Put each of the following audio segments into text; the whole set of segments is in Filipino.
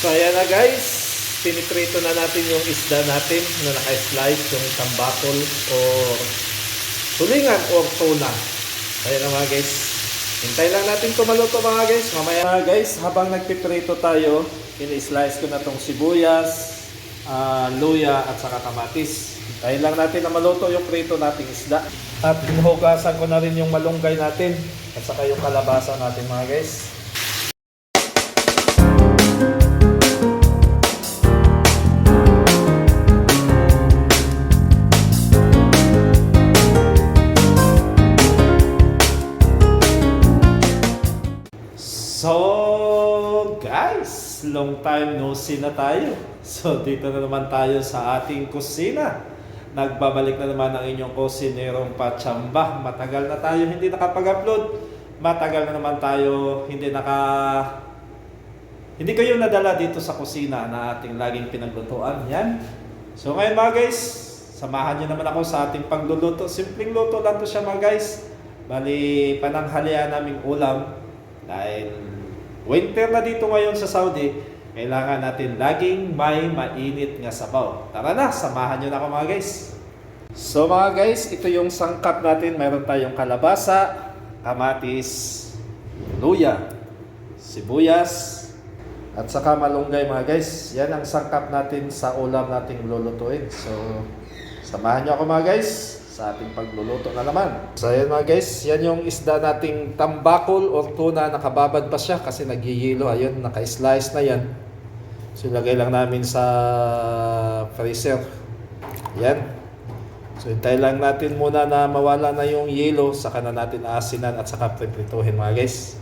So ayan na guys, piniprito na natin yung isda natin na naka-slice, yung tambakol or tulingan or tuna. Ayan na mga guys, hintay lang natin tumaluto mga guys. Mamaya mga guys, habang nagpiprito tayo, ini-slice ko na tong sibuyas, luya at saka kamatis. Hintayin lang natin na maluto yung prito nating isda. At hinuhugasan ko na rin yung malunggay natin at saka yung kalabasa natin mga guys. So guys, long time no see na tayo. So dito na naman tayo sa ating kusina. Nagbabalik na naman ang inyong kusinerong Pachamba. Matagal na tayo hindi nakapag-upload. Matagal na naman tayo hindi kayo nadala dito sa kusina na ating laging pinaglutuan. Yan. So ngayon mga guys, samahan niyo naman ako sa ating pagluluto. Simpleng luto lang to siya mga guys. Bali, pananghalian naming ulam. Dahil winter na dito ngayon sa Saudi, kailangan natin laging may mainit nga sabaw. Tara na, samahan nyo na ako mga guys. So mga guys, ito yung sangkap natin. Mayroon tayong kalabasa, kamatis, luya, sibuyas, at saka malunggay mga guys. Yan ang sangkap natin sa ulam nating lulutuin. So, samahan nyo ako mga guys sa ating pagluluto na naman. So ayan mga guys, yan yung isda nating tambakol or tuna. Nakababad pa siya kasi nagyiyelo. Ayun, naka-slice na yan. So ilagay lang namin sa freezer. Yan. So hintayin lang natin muna na mawala na yung yelo, saka na natin aasinan at saka prituhin mga guys.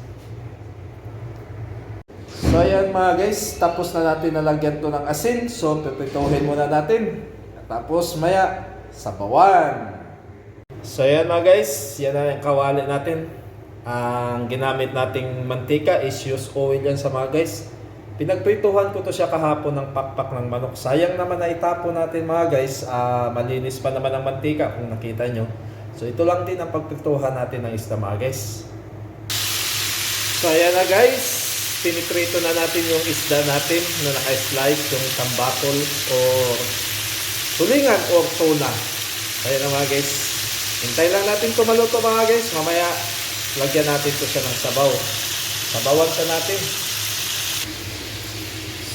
So ayan mga guys, tapos na natin nalagyan to ng asin. So prituhin muna natin. Tapos maya, sabawan. So ayan mga guys, yan na yung kawali natin. Ang ginamit nating mantika is used oil yan sa mga guys. Pinagprituhan ko to siya kahapon ng pakpak ng manok. Sayang naman na itapon natin mga guys. Malinis pa naman ang mantika kung nakita nyo. So ito lang din ang pagprituhan natin ng isda mga guys. So ayan na guys, piniprito na natin yung isda natin na naka-slice, yung tambakol or tulingan or tuna. Ayan na mga guys, hintay lang natin ito maluto mga guys. Mamaya lagyan natin ito siya ng sabaw. Sabawan siya natin.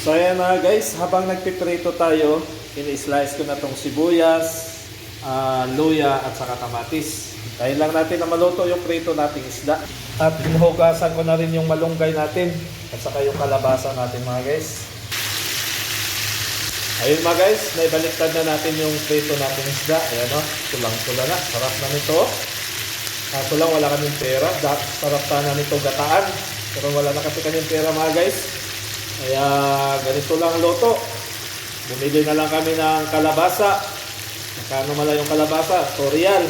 So ayan mga guys, habang nagpiprito tayo, ini-slice ko na itong sibuyas, luya at saka kamatis. Hintayin lang natin na maluto yung prito nating isda. At hinuhugasan ko na rin yung malunggay natin at saka yung kalabasa natin mga guys. Ayun mga guys, naibaliktad na natin yung prito natin isda. Ayan o, tulang-tula na. Sarap na nito. Kaso lang wala kaming pera. Sarap sana nito gataan. Pero wala na kasi kaming pera mga guys. Kaya ganito lang luto. Bumili na lang kami ng kalabasa. Magkano mala yung kalabasa? Torial.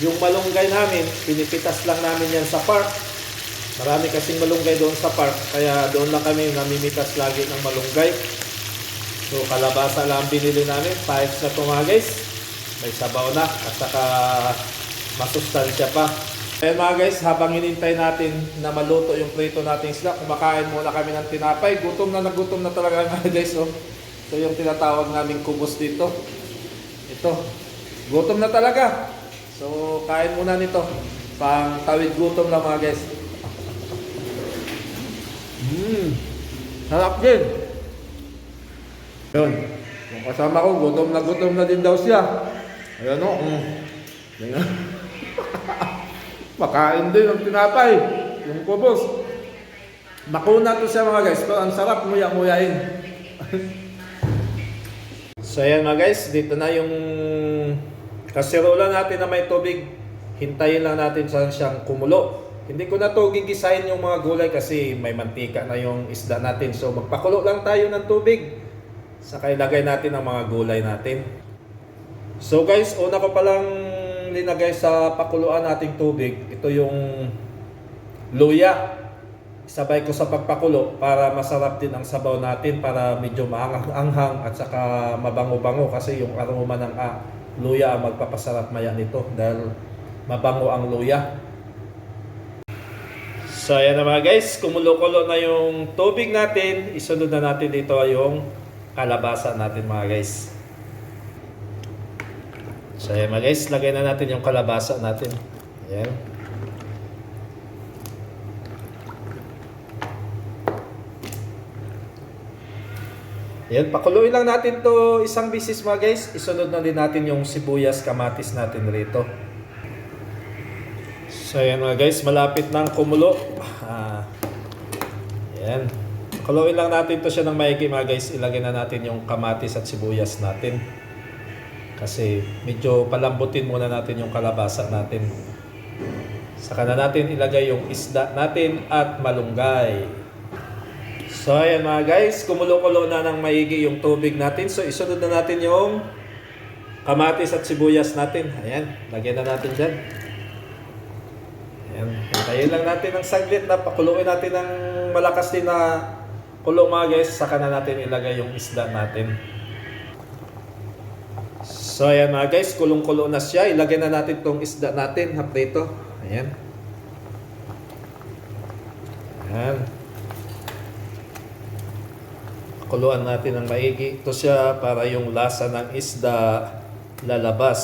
Yung malunggay namin, pinipitas lang namin yan sa park. Marami kasing malunggay doon sa park. Kaya doon lang kami namimitas lagi ng malunggay. So kalabasa lang binili namin, pahit na ito mga guys. May sabaw na at saka masustansya pa. Ayan mga guys, habang hinintay natin na maluto yung prito nating isda, kumakain muna kami ng tinapay. Gutom na talaga mga guys. Oh. Ito yung tinatawag naming kubos dito. Ito, gutom na talaga. So kain muna nito. Pang tawid gutom lang mga guys. Sarap din. Yun. Yung kasama ko, gutom na din daw siya. Ayan o. Makain din ang tinapay. Yung kubos. Makuna to siya mga guys. Pero ang sarap nguya-nguyain. So ayan mga guys. Dito na yung kasirola natin na may tubig. Hintayin lang natin siyang kumulo. Hindi ko na to gigisahin yung mga gulay kasi may mantika na yung isda natin. So magpakulo lang tayo ng tubig. Saka ilagay natin ang mga gulay natin. So guys, una ko palang linagay sa pakuluan nating tubig. Ito yung luya. Sabay ko sa pagpakulo para masarap din ang sabaw natin. Para medyo maanghang at saka mabango-bango. Kasi yung aroma ng luya ang magpapasarap maya nito. Dahil mabango ang luya. So ayan na mga guys, kumulo-kulo na yung tubig natin. Isunod na natin dito yung kalabasa natin mga guys. So ayan mga guys, lagay na natin yung kalabasa natin. Ayan. Ayan, pakuluin lang natin to isang bisis mga guys. Isunod na din natin yung sibuyas, kamatis natin rito. So ayan mga guys, malapit nang kumulo. Ayan. Pakuluin lang natin to siya ng maigi mga guys. Ilagay na natin yung kamatis at sibuyas natin. Kasi medyo palambutin muna natin yung kalabasa natin. Saka na natin ilagay yung isda natin at malunggay. So ayan mga guys, kumulo-kulo na ng maigi yung tubig natin. So isunod na natin yung kamatis at sibuyas natin. Ayan, lagyan na natin dyan. Ayan, hintayin lang natin ng saglit na pakuluin natin ng malakas din na kulo mga guys. Saka na natin ilagay yung isda natin. So ayan mga guys, kulong-kulo na siya. Ilagay na natin tong isda natin, haprito. Ayan. Ayan. Kuluan natin ng maigi. Ito siya para yung lasa ng isda lalabas.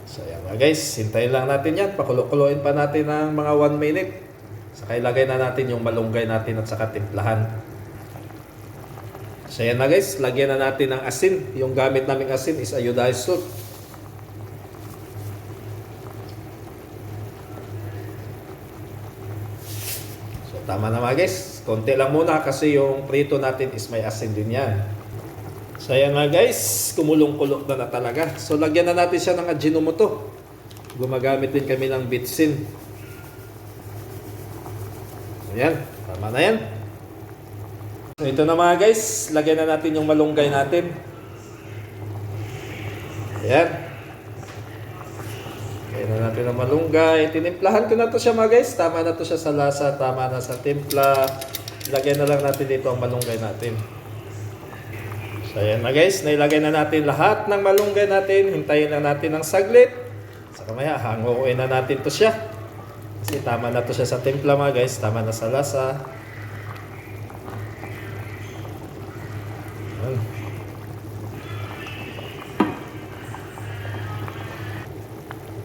So ayan mga guys, hintayin lang natin yan. Pakulo-kuloin pa natin ng mga 1 minute. Saka ilagay na natin yung malunggay natin at saka timplahan. So ayan na guys, lagyan na natin ng asin. Yung gamit naming asin is iodized salt. So tama na mga guys. Konti lang muna kasi yung prito natin is may asin din yan. So ayan na guys, kumulong-kulo na talaga. So lagyan na natin siya ng Ajinomoto. Gumagamit din kami ng bitsin. Ayan, tama na yan. So ito na mga guys, lagyan na natin yung malunggay natin. Ayan. Lagyan na natin ang malunggay. Tinimplahan ko na to siya mga guys. Tama na to siya sa lasa, tama na sa timpla. Lagyan na lang natin dito ang malunggay natin. So ayan na guys, nailagay na natin lahat ng malunggay natin. Hintayin lang natin ng saglit. Sa kamaya, hanguin na natin to siya. Kasi tama na to siya sa timpla mga guys. Tama na sa lasa. Ayan.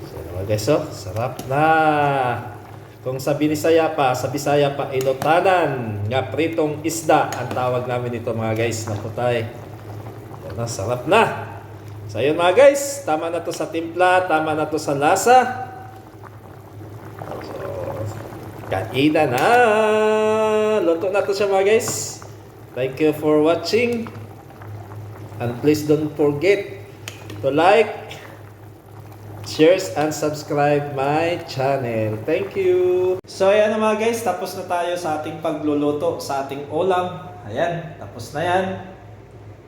So mga guys, oh, sarap na. Kung sa Bisaya pa, inotanan nga pritong isda ang tawag namin dito mga guys na putay. Yan na, sarap na. So ayun mga guys, tama na to sa timpla, tama na to sa lasa. So, kaina na. Luto na to siya mga guys. Thank you for watching. And please don't forget to like, share and subscribe my channel. Thank you. So ayan na mga guys, tapos na tayo sa ating pagluluto sa ating ulam. Ayan, tapos na yan.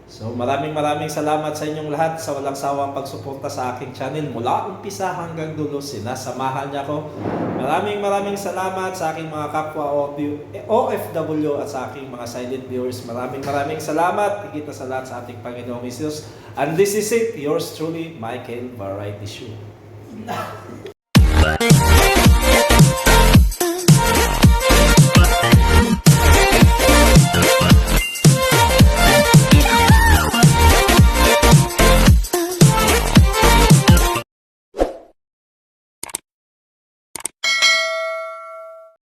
So maraming salamat sa inyong lahat sa walang sawang pagsuporta sa aking channel. Mula umpisa hanggang dulo, sinasamahan niya ko. Maraming salamat sa aking mga kapwa OFW at sa aking mga silent viewers. Maraming salamat. Higit na sa lahat sa ating Panginoong Hesus. And this is it, yours truly, Michael Variety Show.